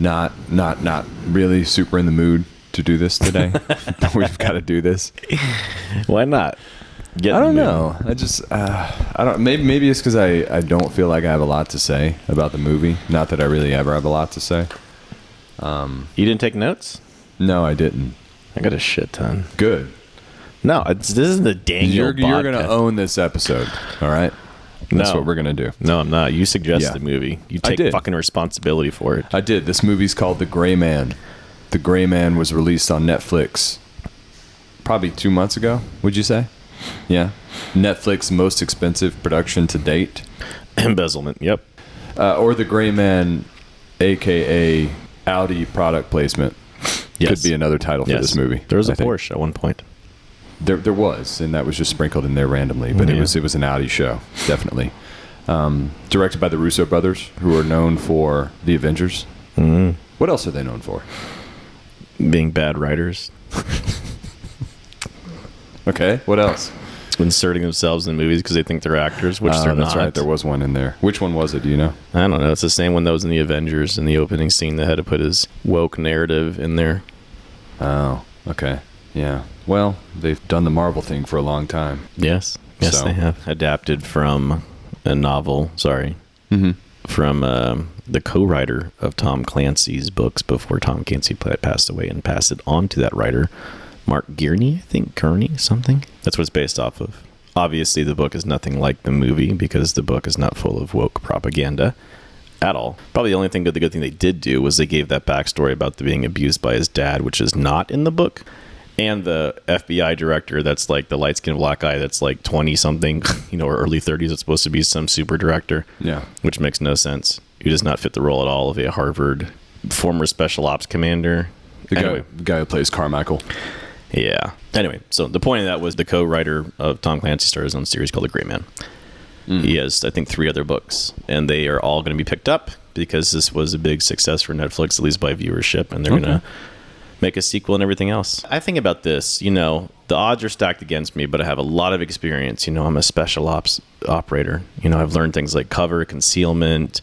not really super in the mood to do this today. But we've got to do this. Why not? I don't know. I just I don't. Maybe it's because I don't feel like I have a lot to say about the movie. Not that I really ever have a lot to say. You didn't take notes? No, I didn't. I got a shit ton. Good. No, this is the Daniel podcast. You're gonna own this episode. All right. That's what we're gonna do. No, I'm not. You suggested the movie. You take fucking responsibility for it. I did. This movie's called The Gray Man. The Gray Man was released on Netflix probably 2 months ago. Would you say? Yeah. Netflix most expensive production to date. Embezzlement. Yep. Or The Gray Man, aka Audi product placement. Yes. Could be another title for this movie. There was a Porsche at one point. There was, and that was just sprinkled in there randomly. But it was an Audi show, definitely. Directed by the Russo Brothers, who are known for The Avengers. Mm-hmm. What else are they known for? Being bad writers. Okay, what else? Inserting themselves in movies because they think they're actors, which they're not. That's right, there was one in there. Which one was it, do you know? I don't know. It's the same one that was in The Avengers in the opening scene that had to put his woke narrative in there. Oh, okay. Yeah. Well, they've done the Marvel thing for a long time. Yes, they have. Adapted from a novel, from the co-writer of Tom Clancy's books before Tom Clancy passed away, and passed it on to that writer, Mark Gurney, I think. Gurney, something. That's what it's based off of. Obviously, the book is nothing like the movie because the book is not full of woke propaganda at all. Probably the only thing the good thing they did do was they gave that backstory about the being abused by his dad, which is not in the book. And the FBI director that's like the light-skinned black guy that's like 20-something, or early 30s. It's supposed to be some super director. Yeah. Which makes no sense. He does not fit the role at all of a Harvard former special ops commander. The guy who plays Carmichael. Yeah. Anyway, so the point of that was the co-writer of Tom Clancy started his own series called The Gray Man. He has, I think, 3 other books, and they are all going to be picked up because this was a big success for Netflix, at least by viewership, and they're going to make a sequel and everything else. I think about this, the odds are stacked against me, but I have a lot of experience. I'm a special ops operator. I've learned things like cover, concealment,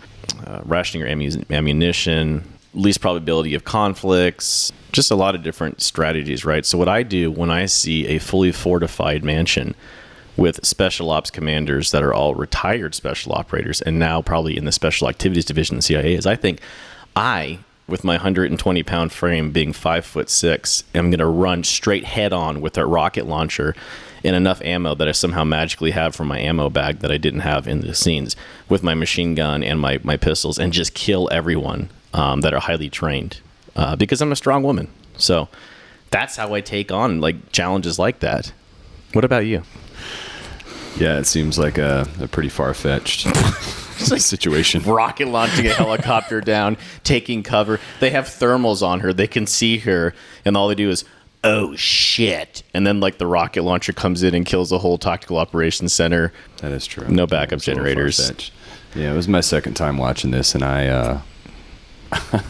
rationing your ammunition, least probability of conflicts, just a lot of different strategies, right? So what I do when I see a fully fortified mansion with special ops commanders that are all retired special operators and now probably in the special activities division of the CIA is I think with my 120-pound frame being 5'6", I'm going to run straight head on with a rocket launcher and enough ammo that I somehow magically have from my ammo bag that I didn't have in the scenes with my machine gun and my pistols and just kill everyone that are highly trained because I'm a strong woman. So that's how I take on challenges like that. What about you? Yeah, it seems like a pretty far-fetched situation. Rocket launching a helicopter down, taking cover. They have thermals on her. They can see her, and all they do is, oh, shit. And then, the rocket launcher comes in and kills the whole tactical operations center. That is true. No backup generators. Yeah, it was my second time watching this, and I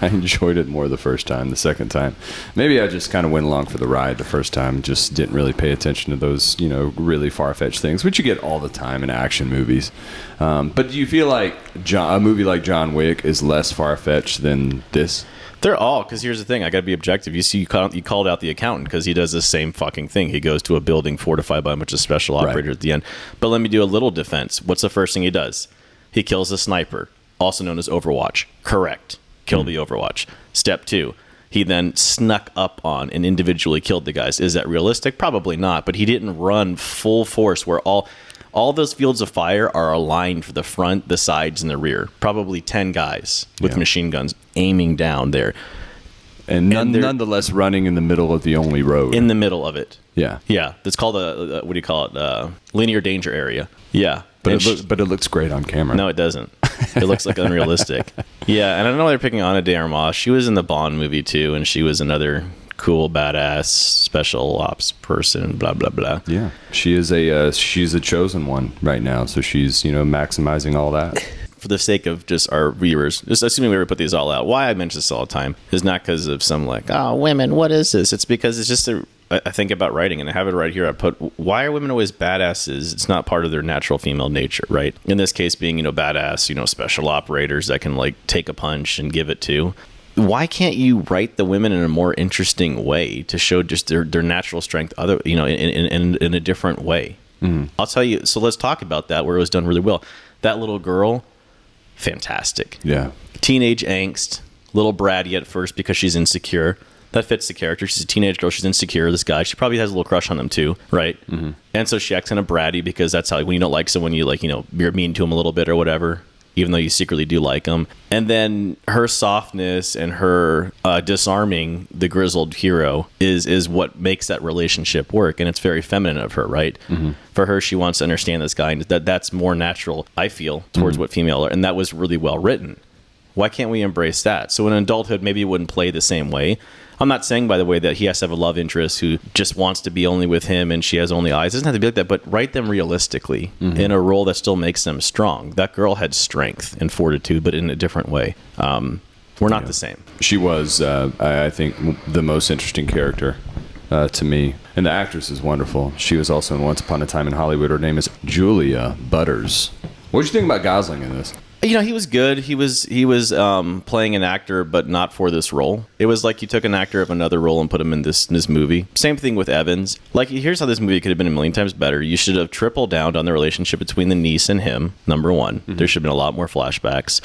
enjoyed it more the first time. The second time, maybe I just kind of went along for the ride the first time, just didn't really pay attention to those, really far-fetched things, which you get all the time in action movies. But do you feel like a movie like John Wick is less far-fetched than this? They're all, because here's the thing, I got to be objective. You see, you called out the accountant because he does the same fucking thing. He goes to a building fortified by a bunch of special operators at the end. But let me do a little defense. What's the first thing he does? He kills a sniper, also known as Overwatch. Correct. Kill the Overwatch. Step 2, he then snuck up on and individually killed the guys. Is that realistic? Probably not, but he didn't run full force where all those fields of fire are aligned for the front, the sides, and the rear. Probably 10 guys with machine guns aiming down there. And nonetheless running in the middle of the only road. In the middle of it. Yeah. Yeah. That's called what do you call it? Linear danger area. Yeah. But it looks great on camera. No, it doesn't. It looks like unrealistic. Yeah, and I know they're picking Ana de Armas. She was in the Bond movie too, and she was another cool, badass special ops person. Blah blah blah. Yeah, she's a chosen one right now, so she's maximizing all that. For the sake of just our viewers, just assuming we ever put these all out, why I mention this all the time is not because of some women, what is this? It's because it's just I think about writing, and I have it right here. I put, why are women always badasses? It's not part of their natural female nature, right? In this case being, badass, special operators that can take a punch and give it to. why can't you write the women in a more interesting way to show just their natural strength, in a different way? I'll tell you. So let's talk about that, where it was done really well. That little girl, fantastic. Yeah. Teenage angst, little bratty at first because she's insecure. That fits the character. She's a teenage girl. She's insecure. This guy, she probably has a little crush on him too, right? And so she acts kind of bratty because that's how, when you don't like someone, you you're mean to him a little bit or whatever, even though you secretly do like him. And then her softness and her disarming the grizzled hero is what makes that relationship work. And it's very feminine of her, right? For her, she wants to understand this guy, and that's more natural, I feel, towards what female are. And that was really well written. Why can't we embrace that? So in adulthood, maybe it wouldn't play the same way. I'm not saying, by the way, that he has to have a love interest who just wants to be only with him and she has only eyes. It doesn't have to be like that, but write them realistically in a role that still makes them strong. That girl had strength and fortitude, but in a different way. We're not the same. She was, I think, the most interesting character to me. And the actress is wonderful. She was also in Once Upon a Time in Hollywood. Her name is Julia Butters. What did you think about Gosling in this? He was good. He was playing an actor, but not for this role. It was like you took an actor of another role and put him in this movie. Same thing with Evans. Like, here's how this movie could have been a million times better. You should have tripled down on the relationship between the niece and him, number one. There should have been a lot more flashbacks.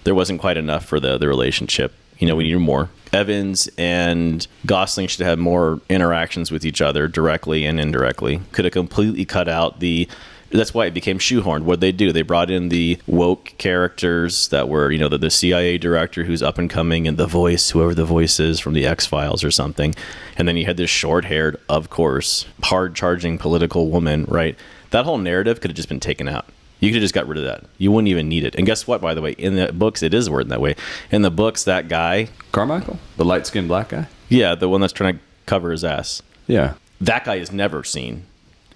There wasn't quite enough for the relationship. We needed more. Evans and Gosling should have more interactions with each other, directly and indirectly. Could have completely cut out that's why it became shoehorned. What they do, they brought in the woke characters that were, the CIA director who's up and coming, and the voice, whoever the voice is from the X-Files or something. And then you had this short-haired, of course, hard-charging political woman, right? That whole narrative could have just been taken out. You could have just got rid of that. You wouldn't even need it. And guess what, by the way? In the books, it is worded that way. In the books, that guy... Carmichael? The light-skinned black guy? Yeah, the one that's trying to cover his ass. Yeah. That guy is never seen.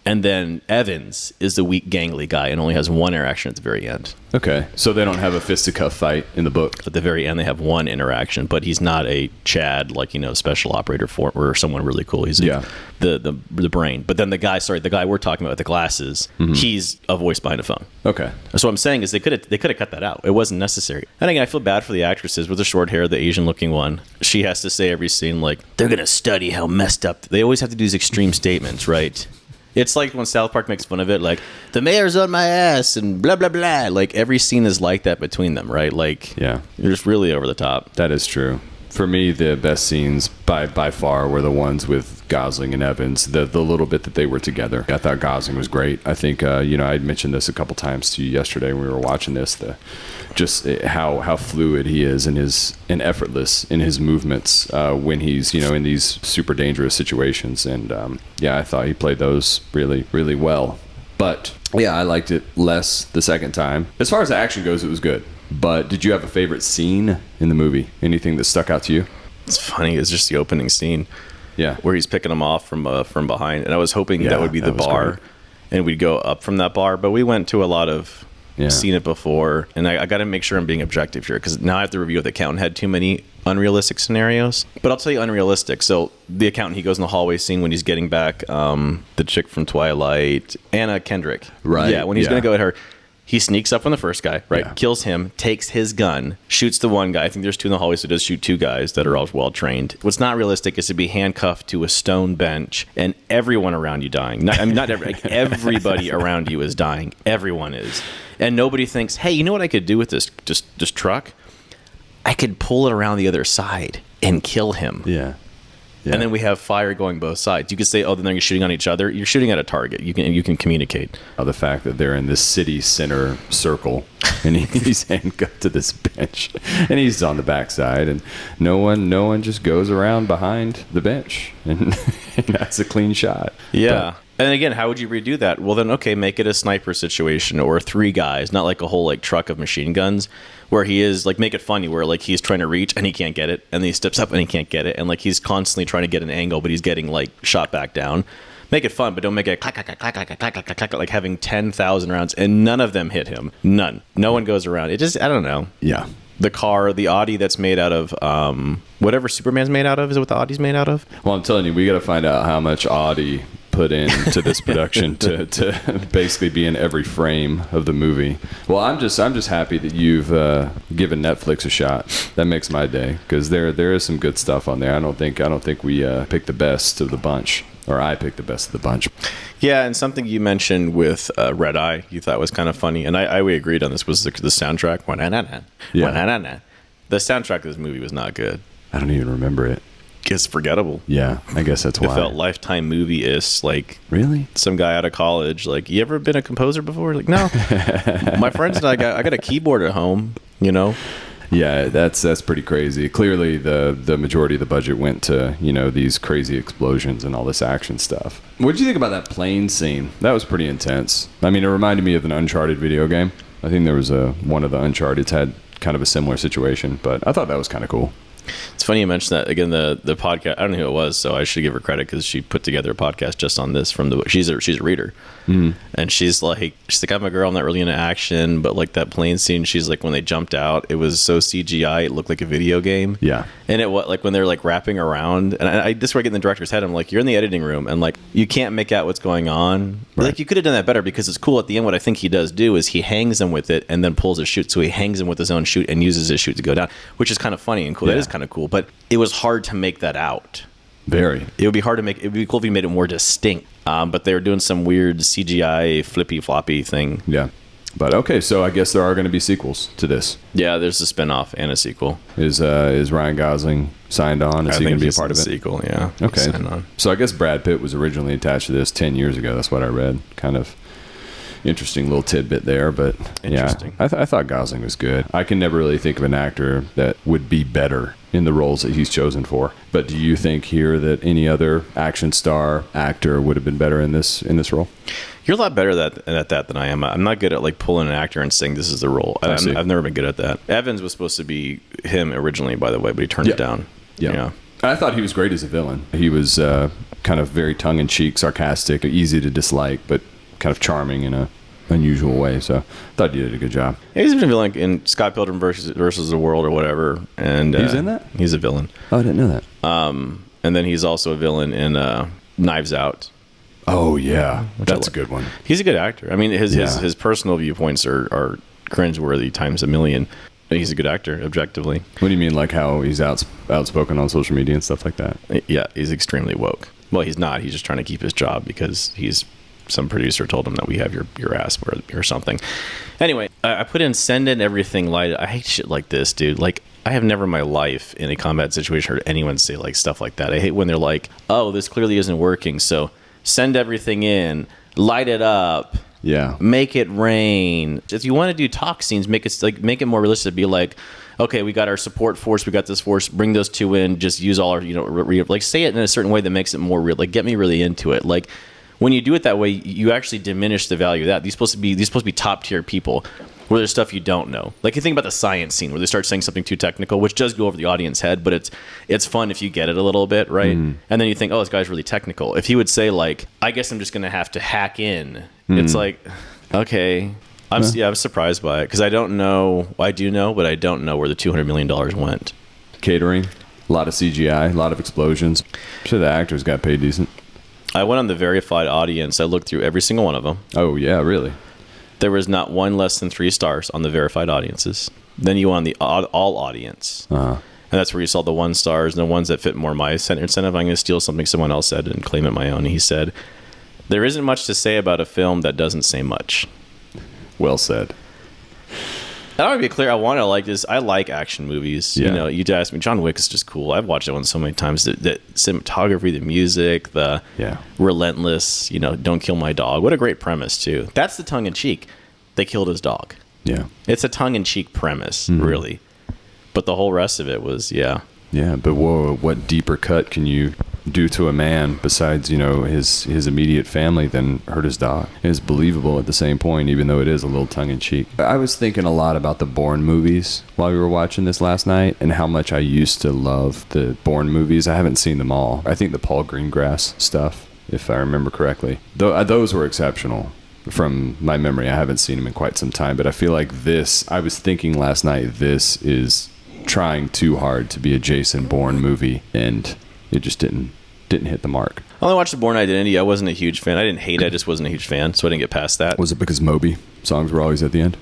And then Evans is the weak, gangly guy and only has one interaction at the very end. Okay. So they don't have a fisticuff fight in the book? At the very end, they have one interaction, but he's not a Chad, special operator or someone really cool. He's the brain. But then the guy we're talking about with the glasses, he's a voice behind a phone. Okay. So what I'm saying is they could have cut that out. It wasn't necessary. And again, I feel bad for the actresses with the short hair, the Asian-looking one. She has to say every scene, they're going to study how messed up. They always have to do these extreme statements, right? It's like when South Park makes fun of it, the mayor's on my ass and blah, blah, blah. Every scene is like that between them, right? You're just really over the top. That is true. For me, the best scenes by far were the ones with Gosling and Evans, the little bit that they were together. I thought Gosling was great. I think, I mentioned this a couple times to you yesterday when we were watching this, how fluid he is and effortless in his movements when he's, in these super dangerous situations. And I thought he played those really, really well. But yeah, I liked it less the second time. As far as the action goes, it was good. But did you have a favorite scene in the movie? Anything that stuck out to you? It's funny. It's just the opening scene. Yeah. Where he's picking them off from behind. And I was hoping that would be the bar. Great. And we'd go up from that bar. But we went to a lot of... seen it before. And I got to make sure I'm being objective here, because now I have to review if the accountant had too many unrealistic scenarios. But I'll tell you unrealistic. So the accountant, he goes in the hallway scene when he's getting back the chick from Twilight, Anna Kendrick. Right. Yeah, when he's going to go at her... He sneaks up on the first guy, right? Yeah. Kills him, takes his gun, shoots the one guy. I think there's two in the hallway, so he does shoot two guys that are all well trained. What's not realistic is to be handcuffed to a stone bench and everyone around you dying. Everybody around you is dying. Everyone is. And nobody thinks, hey, you know what I could do with this truck? I could pull it around the other side and kill him. Yeah. Yeah. And then we have fire going both sides. You could say, then they're shooting on each other. You're shooting at a target. You can communicate. The fact that they're in this city center circle and he's handcuffed to this bench and he's on the backside and no one just goes around behind the bench and that's a clean shot. Yeah. And again, how would you redo that? Well, then, okay, make it a sniper situation or three guys, not like a whole truck of machine guns where he is make it funny where he's trying to reach and he can't get it. And then he steps up and he can't get it. And he's constantly trying to get an angle, but he's getting shot back down. Make it fun, but don't make it clack, clack, clack, clack, clack, clack, clack, clack, like having 10,000 rounds and none of them hit him. None. No one goes around. It just, I don't know. Yeah. The car, the Audi that's made out of whatever Superman's made out of, is it what the Audi's made out of? Well, I'm telling you, we got to find out how much Audi put into this production to basically be in every frame of the movie. Well, I'm just happy that you've given Netflix a shot. That makes my day, because there is some good stuff on there. I don't think we picked the best of the bunch, or I picked the best of the bunch. Yeah, and something you mentioned with Red Eye you thought was kind of funny, and we agreed on this, was the soundtrack. Yeah. The soundtrack of this movie was not good. I don't even remember it. It's forgettable. Yeah, I guess that's why. It felt Lifetime movie-ish, like really some guy out of college. Like, you ever been a composer before? Like, no. My friends and I got a keyboard at home. You know. Yeah, that's pretty crazy. Clearly, the majority of the budget went to these crazy explosions and all this action stuff. What did you think about that plane scene? That was pretty intense. I mean, it reminded me of an Uncharted video game. I think there was one of the Uncharted's had kind of a similar situation, but I thought that was kind of cool. It's funny you mentioned that. Again, the podcast, I don't know who it was, so I should give her credit, because she put together a podcast just on this from the book. She's a reader. Mm-hmm. And she's like, I'm a girl, I'm not really into action, but like that plane scene, she's like, when they jumped out, it was so CGI, it looked like a video game. Yeah. And it was like when they're like wrapping around, and I this is where I get in the director's head. I'm like, you're in the editing room, and like you can't make out what's going on. Right. Like, you could have done that better, because it's cool at the end. What I think he does do is he hangs them with it and then pulls his chute. So he hangs them with his own chute and uses his chute to go down, which is kind of funny and cool. Yeah. That is kind of cool, but it was hard to make that out. Very. It would be hard to make. It would be cool if you made it more distinct. But they were doing some weird CGI flippy floppy thing. Yeah. But okay, so I guess there are going to be sequels to this. Yeah, there's a spinoff and a sequel. Is Ryan Gosling signed on? Is he going to be a part of it? Sequel, yeah. Okay. So I guess Brad Pitt was originally attached to this 10 years ago. That's what I read. Kind of interesting little tidbit there, but yeah, I thought Gosling was good. I can never really think of an actor that would be better in the roles that he's chosen for. But do you think here that any other action star actor would have been better in this role? You're a lot better at that than I am. I'm not good at like pulling an actor and saying this is the role. I've never been good at that. Evans was supposed to be him originally, by the way, but he turned it down. Yeah. I thought he was great as a villain. He was kind of very tongue-in-cheek, sarcastic, easy to dislike, but kind of charming in a unusual way. So I thought he did a good job. Yeah, he's been a villain in Scott Pilgrim versus the World or whatever. And he's in that? He's a villain. Oh, I didn't know that. And then he's also a villain in Knives Out. Oh, yeah. That's a good one. He's a good actor. I mean, his personal viewpoints are cringeworthy times a million. But he's a good actor, objectively. What do you mean, like how he's outspoken on social media and stuff like that? Yeah, he's extremely woke. Well, he's not. He's just trying to keep his job because some producer told him that we have your ass or something. Anyway, I put in send in everything light. I hate shit like this, dude. Like, I have never in my life in a combat situation heard anyone say like stuff like that. I hate when they're like, oh, this clearly isn't working, so send everything in, light it up. Yeah. Make it rain. If you want to do talk scenes, make it more realistic. Be like, okay, we got our support force, we got this force, bring those two in, just use all our, like say it in a certain way that makes it more real. Like, get me really into it. Like, when you do it that way, you actually diminish the value of that. These supposed to be top tier people where there's stuff you don't know. Like, you think about the science scene where they start saying something too technical, which does go over the audience head, but it's fun if you get it a little bit, right? Mm. And then you think, oh, this guy's really technical. If he would say like, I guess I'm just going to have to hack in. It's like, okay. I'm surprised by it because I don't know. I do know, but I don't know where the $200 million went. Catering, a lot of CGI, a lot of explosions. I'm sure the actors got paid decent. I went on the verified audience. I looked through every single one of them. Oh, yeah, really? There was not one less than 3 stars on the verified audiences. Then you went on the all audience. Uh-huh. And that's where you saw the 1 stars and the ones that fit more my incentive. I'm going to steal something someone else said and claim it my own. He said, there isn't much to say about a film that doesn't say much. Well said. I want to be clear. I like this. I like action movies. Yeah. You'd ask me. John Wick is just cool. I've watched that one so many times. The cinematography, the music, the relentless. Don't kill my dog. What a great premise too. That's the tongue in cheek. They killed his dog. Yeah. It's a tongue in cheek premise, really. But the whole rest of it was Yeah, but whoa, what deeper cut can you do to a man besides, his immediate family than hurt his dog? It's believable at the same point, even though it is a little tongue-in-cheek. I was thinking a lot about the Bourne movies while we were watching this last night and how much I used to love the Bourne movies. I haven't seen them all. I think the Paul Greengrass stuff, if I remember correctly, those were exceptional. From my memory, I haven't seen them in quite some time, but I feel like I was thinking last night, this is trying too hard to be a Jason Bourne movie, and it just didn't didn't hit the mark. I only watched The Bourne Identity. I wasn't a huge fan. I didn't hate it. I just wasn't a huge fan, so I didn't get past that. Was it because Moby songs were always at the end?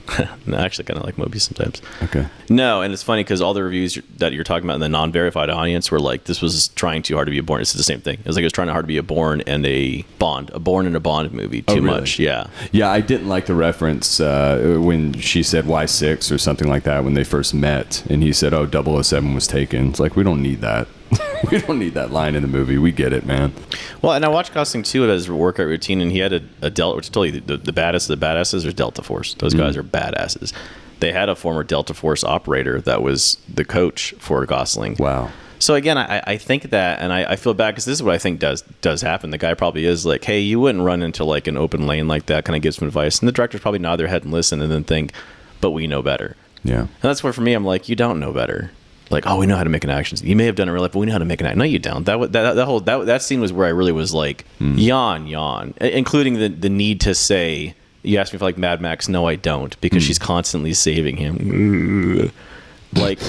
No, I actually kind of like Moby sometimes. Okay. No, and it's funny because all the reviews that you're talking about in the non-verified audience were like, this was trying too hard to be a Bourne. It's the same thing. It was like it was trying hard to be a Bourne and a Bond. A Bourne and a Bond movie. Too much, yeah. Yeah, I didn't like the reference when she said Y6 or something like that when they first met, and he said, oh, 007 was taken. It's like, we don't need that. We don't need that line in the movie. We get it, man. Well, and I watched Gosling too as a workout routine, and he had a Delta, which I told you, the baddest of the badasses are Delta Force. Those guys are badasses. They had a former Delta Force operator that was the coach for Gosling. Wow. So again, I think that, and I feel bad because this is what I think does happen. The guy probably is like, hey, you wouldn't run into like an open lane like that, kind of give some advice. And the directors probably nod their head and listen and then think, but we know better. Yeah. And that's where for me, I'm like, you don't know better. Like, oh, we know how to make an action scene. You may have done it in real life, but we know how to make an action. No, you don't. That scene was where I really was like, yawn, including the need to say, you asked me for like Mad Max. No, I don't, because she's constantly saving him. Like,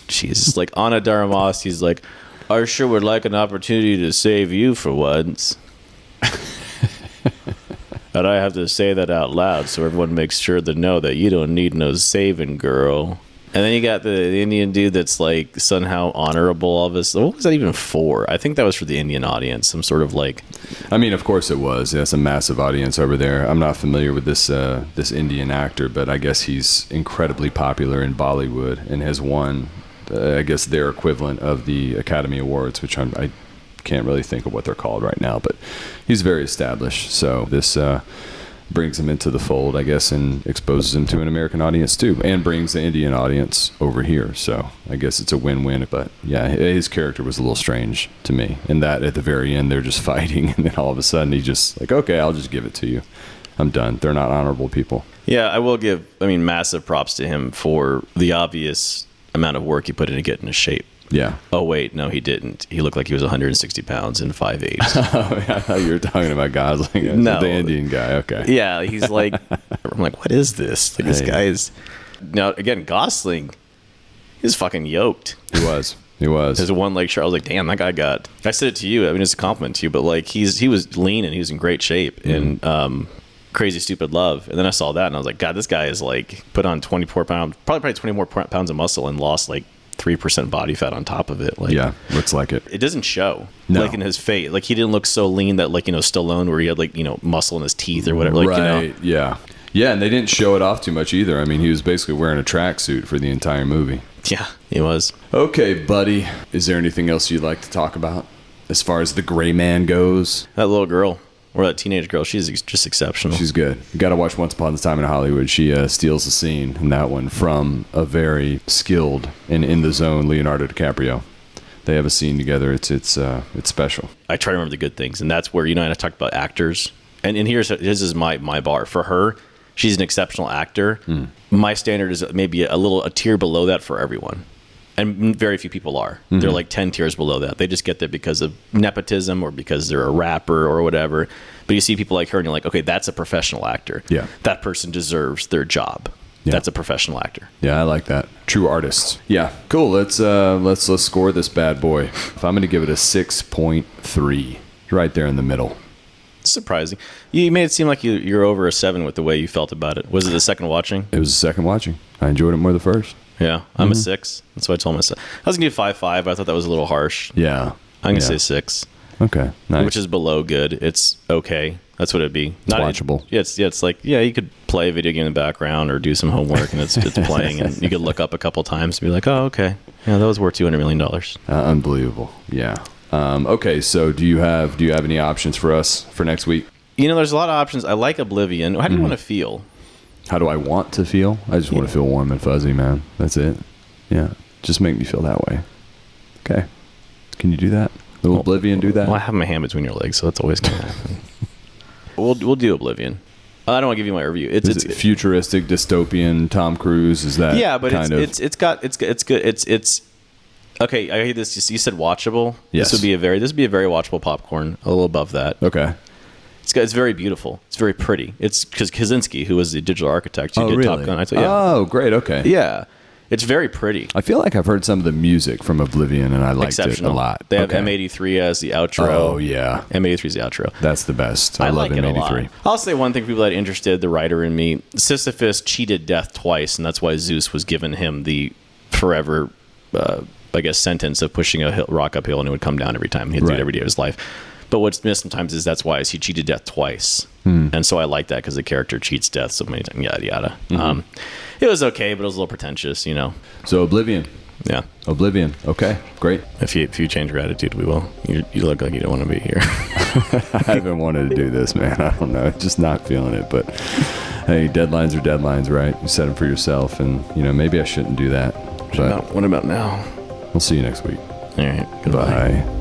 she's like Ana de Armas. He's like, I sure would like an opportunity to save you for once. And I have to say that out loud so everyone makes sure to know that you don't need no saving, girl. And then you got the Indian dude that's like somehow honorable. All this. What was that even for? I think that was for the Indian audience. Some sort of like. I mean, of course it was. That's a massive audience over there. I'm not familiar with this Indian actor, but I guess he's incredibly popular in Bollywood and has won, I guess, their equivalent of the Academy Awards, which I can't really think of what they're called right now. But he's very established. So this. Brings him into the fold, I guess, and exposes him to an American audience too, and brings the Indian audience over here. So I guess it's a win-win. But yeah, his character was a little strange to me. And that at the very end, they're just fighting, and then all of a sudden he's just like, okay, I'll just give it to you. I'm done. They're not honorable people. Yeah, I will give, massive props to him for the obvious amount of work he put into getting into shape. Yeah. Oh, wait, no, he didn't. He looked like he was 160 pounds and 5'8". I thought you were talking about Gosling. No. The Indian guy, okay. Yeah, he's like, I'm like, what is this? Like, this guy is... Now, again, Gosling is fucking yoked. He was. His one leg shirt, I was like, damn, that guy got... I said it to you, it's a compliment to you, but like, he was lean and he was in great shape in Crazy Stupid Love. And then I saw that and I was like, God, this guy is like, put on 24 pounds, probably 20 more pounds of muscle and lost like 3% body fat on top of it. Like, yeah, looks like it. It doesn't show, no. Like in his face. Like he didn't look so lean that like, Stallone where he had like, muscle in his teeth or whatever. Like, right, yeah. Yeah, and they didn't show it off too much either. I mean, he was basically wearing a tracksuit for the entire movie. Yeah, he was. Okay, buddy. Is there anything else you'd like to talk about as far as the gray man goes? That little girl. Or that teenage girl, she's just exceptional. She's good. You got to watch Once Upon a Time in Hollywood. She steals the scene in that one from a very skilled and in the zone Leonardo DiCaprio. They have a scene together. It's special. I try to remember the good things, and that's where I talked about actors. And this is my bar for her. She's an exceptional actor. My standard is maybe a tier below that for everyone. And very few people are. Mm-hmm. They're like 10 tiers below that. They just get there because of nepotism or because they're a rapper or whatever. But you see people like her and you're like, okay, that's a professional actor. Yeah. That person deserves their job. Yeah. That's a professional actor. Yeah, I like that. True artists. Yeah. Cool. Let's score this bad boy. If I'm going to give it a 6.3, right there in the middle. Surprising. You made it seem like you're over a 7 with the way you felt about it. Was it the second watching? It was the second watching. I enjoyed it more the first. Yeah, I'm a 6. That's what I told myself. I was going to do 5.5, but I thought that was a little harsh. Yeah. I'm going to say 6. Okay, nice. Which is below good. It's okay. That's what it'd be. It's watchable. It's like, you could play a video game in the background or do some homework and it's playing and you could look up a couple times and be like, oh, okay. Yeah, that was worth $200 million. Unbelievable. Yeah. Okay, so do you have any options for us for next week? There's a lot of options. I like Oblivion. How do you want to feel? How do I want to feel? I just want to feel warm and fuzzy, man. That's it. Yeah. Just make me feel that way. Okay. Can you do that? Will Oblivion do that? Well, I have my hand between your legs, so that's always going to happen. We'll do Oblivion. I don't want to give you my review. It's futuristic, dystopian, Tom Cruise. Is that? Yeah, but it's good. It's okay. I hear this. You said watchable. Yes. This would be a very watchable popcorn. A little above that. Okay. It's very beautiful. It's very pretty. It's because Kaczynski, who was the digital architect, who did really? Top Gun. Oh, great. Okay. Yeah. It's very pretty. I feel like I've heard some of the music from Oblivion, and I liked it a lot. They have M83 as the outro. Oh, yeah. M83 is the outro. That's the best. I love like M83. it a lot. I'll say one thing for people that are interested, the writer in me, Sisyphus cheated death twice, and that's why Zeus was giving him the forever, I guess, sentence of pushing a rock uphill, and it would come down every time. He'd do it every day of his life. But what's missed sometimes is he cheated death twice. And so I like that because the character cheats death so many times, yada, yada. It was okay, but it was a little pretentious, you know. So Oblivion. Yeah. Oblivion. Okay, great. If you change your attitude, we will. You look like you don't want to be here. I haven't wanted to do this, man. I don't know. Just not feeling it. But hey, deadlines are deadlines, right? You set them for yourself, and maybe I shouldn't do that. But what about now? We'll see you next week. All right. Goodbye. Bye.